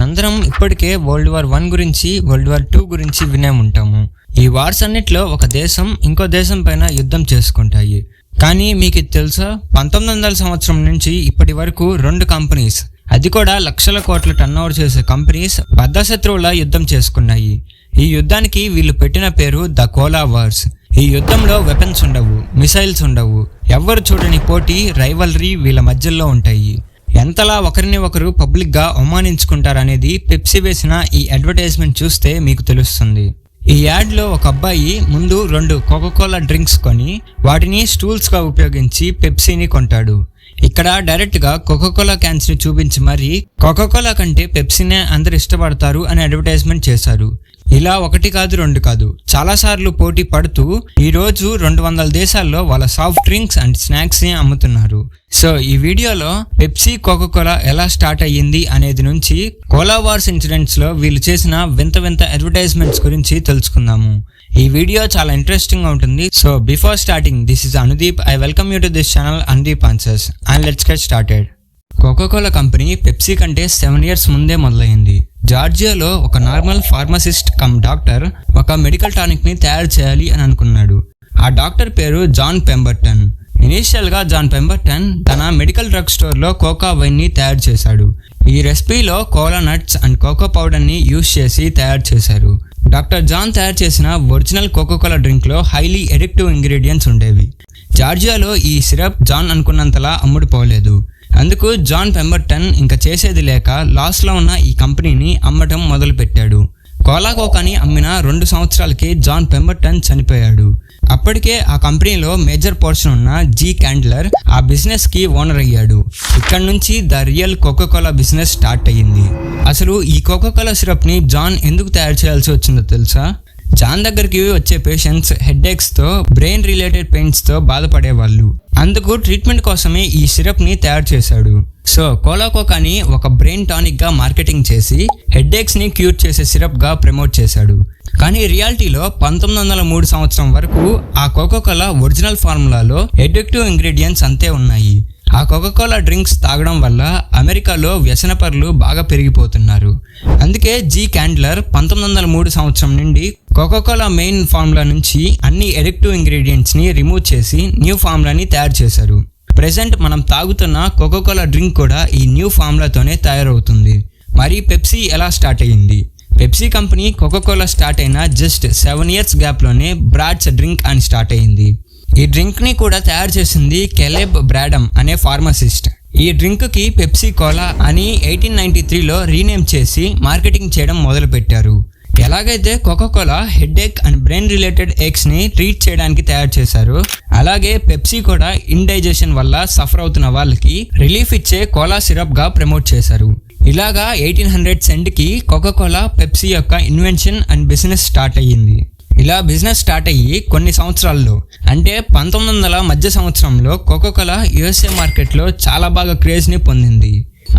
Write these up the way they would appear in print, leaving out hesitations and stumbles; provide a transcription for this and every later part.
మనందరం ఇప్పటికే World War I గురించి, World War II గురించి వినే ఉంటాము. ఈ వార్స్ అన్నిట్లో ఒక దేశం ఇంకో దేశం పైన యుద్ధం చేసుకుంటాయి. కానీ మీకు ఇది తెలుసా, 1900 సంవత్సరం నుంచి ఇప్పటి వరకు 2 కంపెనీస్, అది కూడా లక్షల కోట్ల టర్నోవర్ చేసే కంపెనీస్ బద్ధశత్రువుల యుద్ధం చేసుకున్నాయి. ఈ యుద్ధానికి వీళ్ళు పెట్టిన పేరు ద కోలా వార్స్. ఈ యుద్ధంలో వెపన్స్ ఉండవు, మిసైల్స్ ఉండవు, ఎవ్వరు చూడని పోటీ, రైవల్రీ వీళ్ళ మధ్యలో ఉంటాయి. ఎంతలా ఒకరిని ఒకరు పబ్లిక్ గా అవమానించుకుంటారనేది పెప్సీ వేసిన ఈ అడ్వర్టైజ్మెంట్ చూస్తే మీకు తెలుస్తుంది. ఈ యాడ్ లో ఒక అబ్బాయి ముందు 2 కోకోకోలా డ్రింక్స్ కొని వాటిని స్టూల్స్ గా ఉపయోగించి పెప్సీని కొంటాడు. ఇక్కడ డైరెక్ట్ గా కోకోకోలా క్యాన్స్ ని చూపించి మరీ కోకోకోలా కంటే పెప్సీనే అందరు ఇష్టపడతారు అని అడ్వర్టైజ్మెంట్ చేశారు. ఇలా 1 కాదు 2 కాదు, చాలా సార్లు పోటీ పడుతూ ఈ రోజు 200 దేశాల్లో వాళ్ళ సాఫ్ట్ డ్రింక్స్ అండ్ స్నాక్స్ ని అమ్ముతున్నారు. సో ఈ వీడియోలో పెప్సీ కోకోకోలా ఎలా స్టార్ట్ అయ్యింది అనేది నుంచి కోలా వార్స్ ఇన్సిడెంట్స్ లో వీళ్ళు చేసిన వింత వింత అడ్వర్టైజ్మెంట్స్ గురించి తెలుసుకుందాము. ఈ వీడియో చాలా ఇంట్రెస్టింగ్ గా ఉంటుంది. So before starting, this is Anudeep. I welcome you to this channel Anudeep answers and let's get started. Coca Cola company Pepsi కంటే 7 years ముందే మొదలైంది. జార్జియాలో ఒక నార్మల్ ఫార్మసిస్ట్ కమ్ డాక్టర్ ఒక మెడికల్ టానిక్ ని తయారు చేయాలి అని అనుకున్నాడు. ఆ డాక్టర్ పేరు జాన్ పెంబర్టన్. ఇనీషియల్ గా జాన్ పెంబర్టన్ తన మెడికల్ డ్రగ్ స్టోర్ లో కోకా వైన్ ని తయారు చేశాడు. ఈ రెసిపీలో cola nuts and cocoa powder ని యూజ్ చేసి తయారు చేశారు. డాక్టర్ జాన్ తయారు చేసిన ఒరిజినల్ కోకోకోలా డ్రింక్ లో హైలీ ఎడిక్టివ్ ఇంగ్రీడియంట్స్ ఉండేవి. జార్జియాలో ఈ సిరప్ జాన్ అనుకున్నంతలా అమ్ముడుపోలేదు. అందుకు జాన్ పెంబర్టన్ ఇంకా చేసేది లేక లాస్ లో ఉన్న ఈ కంపెనీని అమ్మటం మొదలు పెట్టాడు. కోలా కోకాని అమ్మిన 2 సంవత్సరాలకి జాన్ పెంబర్టన్ చనిపోయాడు. అప్పటికే ఆ కంపెనీలో మేజర్ పోర్షన్ ఉన్న జీ క్యాండ్లర్ ఆ బిజినెస్ కి ఓనర్ అయ్యాడు. ఇక్కడ నుంచి the real Coca Cola business start అయ్యింది. అసలు ఈ కోకోకోలా సిరప్ ని జాన్ ఎందుకు తయారు చేయాల్సి వచ్చిందో తెలుసా? జాన్ దగ్గరికి వచ్చే పేషెంట్స్ హెడ్ఏక్స్ తో, బ్రెయిన్ రిలేటెడ్ పెయిన్స్ తో బాధపడేవాళ్ళు. అందుకు ట్రీట్మెంట్ కోసమే ఈ సిరప్ ని తయారు చేశాడు. సో కోలా కోకాని ఒక బ్రెయిన్ టానిక్ గా మార్కెటింగ్ చేసి హెడ్ఏక్స్ ని క్యూర్ చేసే సిరప్ గా ప్రమోట్ చేశాడు. కానీ రియాలిటీలో 1903 సంవత్సరం వరకు ఆ కోకోకోలా ఒరిజినల్ ఫార్ములాలో ఎడిక్టివ్ ఇంగ్రీడియంట్స్ అంతే ఉన్నాయి. ఆ కోకోకోలా డ్రింక్స్ తాగడం వల్ల అమెరికాలో వ్యసనపరులు బాగా పెరిగిపోతున్నారు. అందుకే జీ క్యాండ్లర్ 1903 సంవత్సరం నుండి కోకోకోలా మెయిన్ ఫార్ములా నుంచి అన్ని ఎడిక్టివ్ ఇంగ్రీడియంట్స్ ని రిమూవ్ చేసి న్యూ ఫార్ములాని తయారు చేశారు. ప్రెసెంట్ మనం తాగుతున్న కోకోకోలా డ్రింక్ కూడా ఈ న్యూ ఫార్ములాతోనే తయారవుతుంది. మరి పెప్సీ ఎలా స్టార్ట్ అయ్యింది? పెప్సీ కంపెనీ కోకోకోలా స్టార్ట్ అయిన జస్ట్ 7 years గ్యాప్ లోనే బ్రాడ్స్ డ్రింక్ అని స్టార్ట్ అయ్యింది. ఈ డ్రింక్ ని కూడా తయారు చేసింది కెలెబ్ బ్రాడమ్ అనే ఫార్మసిస్ట్. ఈ డ్రింక్ కి పెప్సీ కోలా అని 1893లో రీనేమ్ చేసి మార్కెటింగ్ చేయడం మొదలు పెట్టారు. ఎలాగైతే Coca Cola headache and brain related aches ని ట్రీట్ చేయడానికి తయారు చేశారు, అలాగే పెప్సీ కూడా ఇండైజెషన్ వల్ల సఫర్ అవుతున్న వాళ్ళకి రిలీఫ్ ఇచ్చే కోలా సిరప్ గా ప్రమోట్ చేశారు. ఇలాగా 1800s ఎండ్ కి కోకోకోలా పెప్సీ యొక్క ఇన్వెన్షన్ అండ్ బిజినెస్ స్టార్ట్ అయ్యింది. ఇలా బిజినెస్ స్టార్ట్ అయ్యి కొన్ని సంవత్సరాల్లో, అంటే 1900 మధ్య సంవత్సరంలో కోకోకోలా USA మార్కెట్లో చాలా బాగా క్రేజ్ ని పొందింది.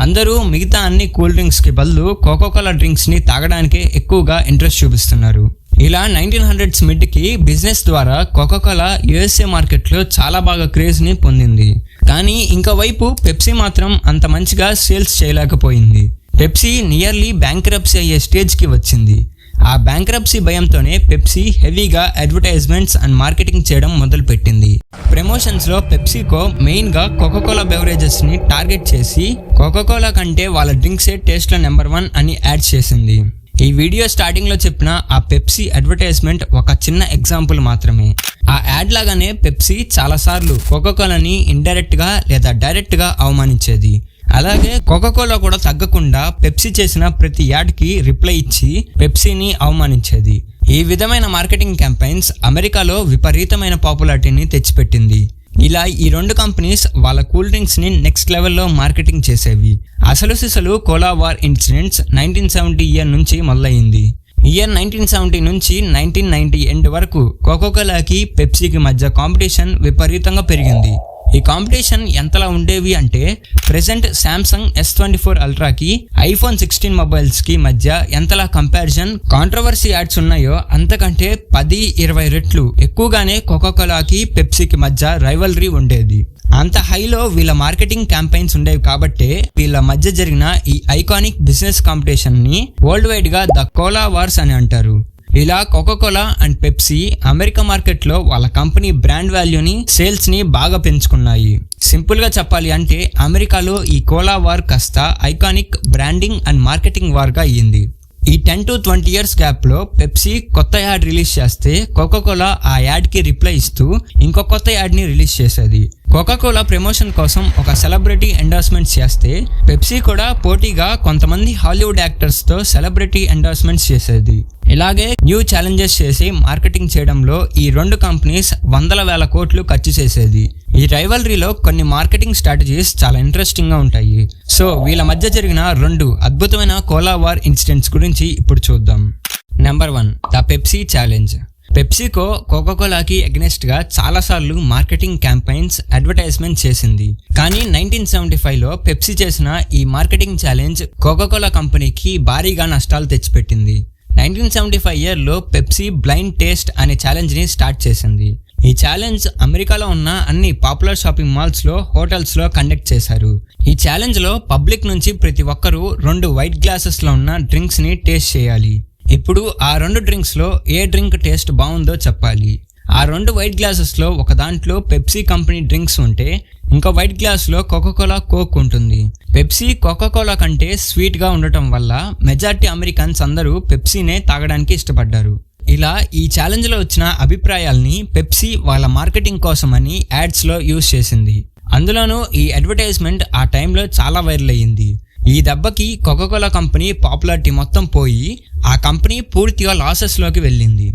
అందరూ మిగతా అన్ని కూల్ డ్రింక్స్ కి బదులు కోకోకోలా డ్రింక్స్ ని తాగడానికే ఎక్కువగా ఇంట్రెస్ట్ చూపిస్తున్నారు. ఇలా 1900s మిడ్ కి బిజినెస్ ద్వారా కోకోకోలా USA మార్కెట్లో చాలా బాగా క్రేజ్ ని పొందింది. కానీ ఇంకో వైపు పెప్సీ మాత్రం అంత మంచిగా సేల్స్ చేయలేకపోయింది. పెప్సీ నియర్లీ బ్యాంక్రప్సీ అయ్యే స్టేజ్ కి వచ్చింది. ఆ బ్యాంక్రప్సీ భయంతోనే పెప్సీ హెవీగా అడ్వర్టైజ్మెంట్స్ అండ్ మార్కెటింగ్ చేయడం మొదలు పెట్టింది. ప్రమోషన్స్ లో పెప్సీకో మెయిన్ గా కోకోకోలా బెవరేజెస్ ని టార్గెట్ చేసి కోకోకోలా కంటే వాళ్ళ డ్రింక్సే టేస్ట్ లో నెంబర్ 1 అని యాడ్ చేసింది. ఈ వీడియో స్టార్టింగ్ లో చెప్పిన ఆ పెప్సీ అడ్వర్టైజ్మెంట్ ఒక చిన్న ఎగ్జాంపుల్ మాత్రమే. ఆ యాడ్ లాగానే పెప్సీ చాలా సార్లు కోకోకోలాని ఇండైరెక్ట్ గా లేదా డైరెక్ట్ గా అవమానించేది. అలాగే కోకోకోలా కూడా తగ్గకుండా పెప్సీ చేసిన ప్రతి యాడ్ కి రిప్లై ఇచ్చి పెప్సీని అవమానించేది. ఈ విధమైన మార్కెటింగ్ క్యాంపెయిన్స్ అమెరికాలో విపరీతమైన పాపులారిటీని తెచ్చిపెట్టింది. ఇలా ఈ 2 కంపెనీస్ వాళ్ళ కూల్ డ్రింక్స్ ని నెక్స్ట్ లెవెల్లో మార్కెటింగ్ చేసేవి. అసలు సిసలు కోలా వార్ ఇన్సిడెంట్స్ 1970 ఇయర్ నుంచి మొదలైంది. ఇయర్ 1970 నుంచి 1990 ఎండ్ వరకు కోకోకోలాకి పెప్సీకి మధ్య కాంపిటీషన్ విపరీతంగా పెరిగింది. ఈ కాంపిటీషన్ ఎంతలా ఉండేవి అంటే present Samsung S24 అల్ట్రాకి iPhone 16 mobiles కి మధ్య ఎంతలా కంపారిజన్ కాంట్రవర్సీ యాడ్స్ ఉన్నాయో అంతకంటే 10-20 రెట్లు ఎక్కువగానే కోకోకోలాకి పెప్సీకి మధ్య రైవల్రీ ఉండేది. అంత హైలో వీళ్ళ మార్కెటింగ్ క్యాంపెయిన్స్ ఉండేవి కాబట్టే వీళ్ళ మధ్య జరిగిన ఈ ఐకానిక్ బిజినెస్ కాంపిటీషన్ ని వరల్డ్ వైడ్ గా ద కోలా వార్స్ అని అంటారు. ఇలా కోకోకోలా అండ్ పెప్సీ అమెరికా మార్కెట్లో వాళ్ళ కంపెనీ బ్రాండ్ వాల్యూని, సేల్స్ ని బాగా పెంచుకున్నాయి. సింపుల్ గా చెప్పాలి అంటే అమెరికాలో ఈ కోలా వార్ కాస్త iconic branding and marketing war గా అయ్యింది. ఈ 10 to 20 years గ్యాప్ లో పెప్సీ కొత్త యాడ్ రిలీజ్ చేస్తే కోకోకోలా ఆ యాడ్ కి రిప్లై ఇస్తూ ఇంకో కొత్త యాడ్ ని రిలీజ్ చేసేది. కోకోకోలా ప్రమోషన్ కోసం ఒక సెలబ్రిటీ ఎండోర్స్మెంట్స్ చేస్తే పెప్సీ కూడా పోటీగా కొంతమంది హాలీవుడ్ యాక్టర్స్ తో సెలబ్రిటీ ఎండోర్స్మెంట్స్ చేసేది. ఇలాగే న్యూ ఛాలెంజెస్ చేసి మార్కెటింగ్ చేయడంలో ఈ రెండు కంపెనీస్ వందల వేల కోట్లు ఖర్చు చేసేది. ఈ రైవలరీలో కొన్ని మార్కెటింగ్ స్ట్రాటజీస్ చాలా ఇంట్రెస్టింగ్ గా ఉంటాయి. సో వీళ్ళ మధ్య జరిగిన 2 అద్భుతమైన కోలా వార్ ఇన్సిడెంట్స్ గురించి ఇప్పుడు చూద్దాం. Number 1, the Pepsi challenge. PepsiCo కోకోకోలాకి అగెనిస్ట్ గా చాలాసార్లు మార్కెటింగ్ క్యాంపెయిన్స్, అడ్వర్టైజ్మెంట్ చేసింది. కానీ 1975లో పెప్సీ చేసిన ఈ మార్కెటింగ్ ఛాలెంజ్ కోకోకోలా కంపెనీకి భారీగా నష్టాలు తెచ్చిపెట్టింది. 1975 ఇయర్లో పెప్సీ బ్లైండ్ టేస్ట్ అనే ఛాలెంజ్ ని స్టార్ట్ చేసింది. ఈ ఛాలెంజ్ అమెరికాలో ఉన్న అన్ని పాపులర్ షాపింగ్ మాల్స్ లో, హోటల్స్ లో కండక్ట్ చేశారు. ఈ ఛాలెంజ్ లో పబ్లిక్ నుంచి ప్రతి ఒక్కరూ 2 వైట్ గ్లాసెస్ లో ఉన్న డ్రింక్స్ ని టేస్ట్ చేయాలి. ఇప్పుడు ఆ 2 డ్రింక్స్ లో ఏ డ్రింక్ టేస్ట్ బాగుందో చెప్పాలి. ఆ 2 వైట్ గ్లాసెస్ లో ఒక దాంట్లో పెప్సీ కంపెనీ డ్రింక్స్ ఉంటే ఇంకో వైట్ గ్లాస్ లో కోకోకోలా కోక్ ఉంటుంది. పెప్సీ కోకోకోలా కంటే స్వీట్ గా ఉండటం వల్ల మెజారిటీ అమెరికన్స్ అందరూ పెప్సీనే తాగడానికి ఇష్టపడ్డారు. ఇలా ఈ ఛాలెంజ్ లో వచ్చిన అభిప్రాయాల్ని పెప్సీ వాళ్ళ మార్కెటింగ్ కోసమని యాడ్స్ లో యూజ్ చేసింది. అందులోనూ ఈ అడ్వర్టైజ్మెంట్ ఆ టైంలో చాలా వైరల్ అయ్యింది. ఈ దెబ్బకి కోకోకోలా కంపెనీ పాపులారిటీ మొత్తం పోయి ఆ కంపెనీ పూర్తిగా లాసెస్ లోకి వెళ్ళింది.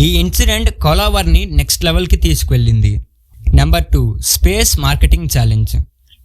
ఈ ఇన్సిడెంట్ కోలా వార్ ని నెక్స్ట్ లెవెల్ కి తీసుకువెళ్ళింది. Number 2, space marketing challenge.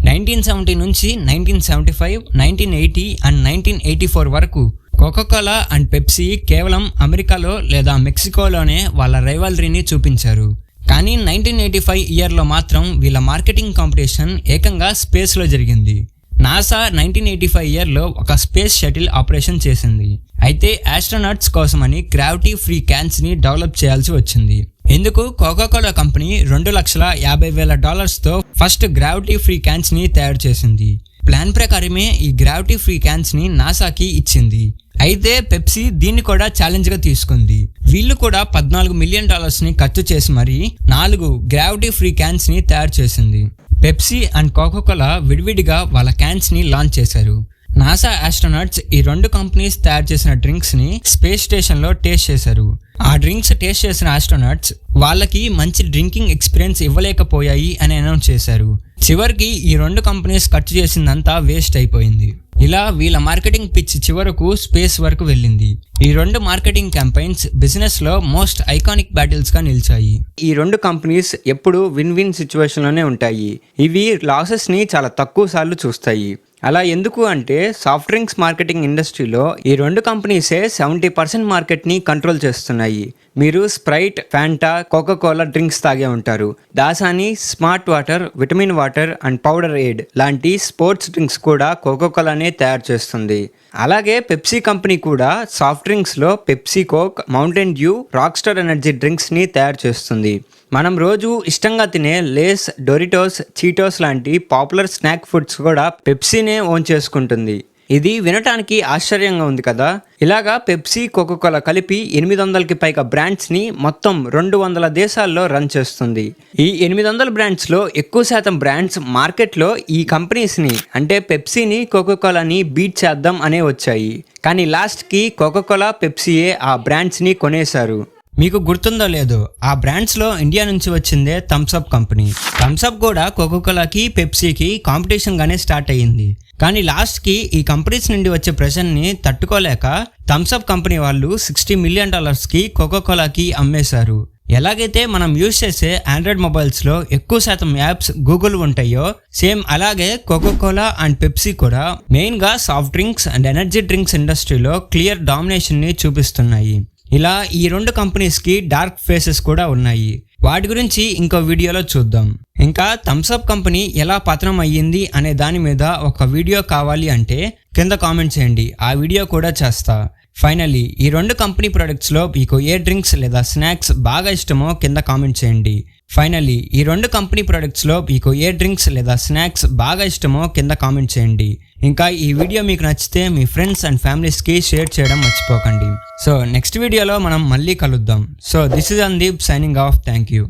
1970 నుంచి 1975, 1980 అండ్ 1984 వరకు కోకోకోలా అండ్ పెప్సీ కేవలం అమెరికాలో లేదా మెక్సికోలోనే వాళ్ళ రైవలరీని చూపించారు. కానీ 1985 ఇయర్లో మాత్రం వీళ్ళ మార్కెటింగ్ కాంపిటీషన్ ఏకంగా స్పేస్లో జరిగింది. నాసా 1985 ఇయర్లో ఒక స్పేస్ షటిల్ ఆపరేషన్ చేసింది. అయితే ఆస్ట్రోనాట్స్ కోసమని గ్రావిటీ ఫ్రీ క్యాన్స్ ని డెవలప్ చేయాల్సి వచ్చింది. ఇందుకు కోకోకోలా కంపెనీ $250,000 తో ఫస్ట్ గ్రావిటీ ఫ్రీ క్యాన్స్ ని తయారు చేసింది. ప్లాన్ ప్రకారమే ఈ గ్రావిటీ ఫ్రీ క్యాన్స్ ని నాసాకి ఇచ్చింది. అయితే పెప్సీ దీన్ని కూడా ఛాలెంజ్ గా తీసుకుంది. వీళ్ళు కూడా $14 మిలియన్ ని ఖర్చు చేసి మరీ 4 గ్రావిటీ ఫ్రీ క్యాన్స్ ని తయారు చేసింది. పెప్సీ అండ్ కోకోకోలా విడివిడిగా వాళ్ళ క్యాన్స్ ని లాంచ్ చేశారు. నాసా ఆస్ట్రోనాట్స్ ఈ 2 కంపెనీస్ తయారు చేసిన డ్రింక్స్ ని స్పేస్ స్టేషన్ లో టేస్ట్ చేశారు. ఆ డ్రింక్స్ టేస్ట్ చేసిన ఆస్ట్రోనాట్స్ వాళ్ళకి మంచి డ్రింకింగ్ ఎక్స్పీరియన్స్ ఇవ్వలేకపోయాయి అని అనౌన్స్ చేశారు. చివరికి ఈ 2 కంపెనీస్ ఖర్చు చేసిందంతా వేస్ట్ అయిపోయింది. ఇలా వీళ్ళ మార్కెటింగ్ పిచ్ చివరకు స్పేస్ వరకు వెళ్ళింది. ఈ 2 మార్కెటింగ్ క్యాంపెయిన్స్ బిజినెస్ లో మోస్ట్ ఐకానిక్ బ్యాటిల్స్ గా నిలిచాయి. ఈ 2 కంపెనీస్ ఎప్పుడు విన్ విన్ సిచ్యువేషన్ లోనే ఉంటాయి. ఇవి లాసెస్ ని చాలా తక్కువ సార్లు చూస్తాయి. అలా ఎందుకు అంటే సాఫ్ట్ డ్రింక్స్ మార్కెటింగ్ ఇండస్ట్రీలో ఈ 2 కంపెనీసే 70% మార్కెట్ ని కంట్రోల్ చేస్తున్నాయి. మీరు స్ప్రైట్, ఫ్యాంటా, కోకోకోలా డ్రింక్స్ తాగే ఉంటారు. Dasani, smart water, vitamin water and Powerade లాంటి స్పోర్ట్స్ డ్రింక్స్ కూడా కోకోకోలానే తయారు చేస్తుంది. అలాగే పెప్సీ కంపెనీ కూడా సాఫ్ట్ డ్రింక్స్ లో Pepsi coke, Mountain Dew, Rock Star energy drinks ని తయారు చేస్తుంది. మనం రోజు ఇష్టంగా తినే లేస్, డొరిటోస్, చీటోస్ లాంటి పాపులర్ స్నాక్ ఫుడ్స్ కూడా పెప్సీనే ఓన్ చేసుకుంటుంది. ఇది వినటానికి ఆశ్చర్యంగా ఉంది కదా. ఇలాగా పెప్సీ, కోకోకోలా కలిపి 800కి పైగా బ్రాండ్స్ ని మొత్తం 200 దేశాల్లో రన్ చేస్తుంది. ఈ 800 బ్రాండ్స్ లో ఎక్కువ శాతం బ్రాండ్స్ మార్కెట్లో ఈ కంపెనీస్ ని అంటే పెప్సీని, కోకోకోలాని బీట్ చేద్దాం అనే వచ్చాయి. కానీ లాస్ట్ కి కోకోకోలా, పెప్సీయే ఆ బ్రాండ్స్ ని కొనేశారు. మీకు గుర్తుందో లేదో, ఆ బ్రాండ్స్ లో ఇండియా నుంచి వచ్చిందే థమ్స్అప్ కంపెనీ. థమ్స్అప్ కూడా కోకోకోలాకి, పెప్సీకి కాంపిటీషన్ గానే స్టార్ట్ అయ్యింది. కానీ లాస్ట్ కి ఈ కంపెనీస్ నుండి వచ్చే ప్రెషర్ ని తట్టుకోలేక థమ్స్అప్ కంపెనీ వాళ్ళు $60 మిలియన్ కి కోకోకోలాకి అమ్మేశారు. ఎలాగైతే మనం యూజ్ చేసే ఆండ్రాయిడ్ మొబైల్స్ లో ఎక్కువ శాతం యాప్స్ గూగుల్ ఉంటాయో, సేమ్ అలాగే కోకోకోలా అండ్ పెప్సీ కూడా మెయిన్ గా soft drinks and energy drinks ఇండస్ట్రీలో క్లియర్ డామినేషన్ ని చూపిస్తున్నాయి. ఇలా ఈ 2 కంపెనీస్ కి డార్క్ ఫేసెస్ కూడా ఉన్నాయి. వాటి గురించి ఇంకో వీడియోలో చూద్దాం. ఇంకా థమ్స్అప్ కంపెనీ ఎలా పతనం అయ్యింది అనే దాని మీద ఒక వీడియో కావాలి అంటే కింద కామెంట్ చేయండి, ఆ వీడియో కూడా చేస్తా. ఫైనల్లీ ఈ 2 కంపెనీ ప్రొడక్ట్స్ లో మీకు ఏ డ్రింక్స్ లేదా స్నాక్స్ బాగా ఇష్టమో కింద కామెంట్ చేయండి. ఫైనలీ ఈ 2 కంపెనీ ప్రొడక్ట్స్లో మీకు ఏ డ్రింక్స్ లేదా స్నాక్స్ బాగా ఇష్టమో కింద కామెంట్ చేయండి. ఇంకా ఈ వీడియో మీకు నచ్చితే మీ ఫ్రెండ్స్ అండ్ ఫ్యామిలీస్కి షేర్ చేయడం మర్చిపోకండి. సో నెక్స్ట్ వీడియోలో మనం మళ్ళీ కలుద్దాం. So this is అందీప్ signing off. Thank you.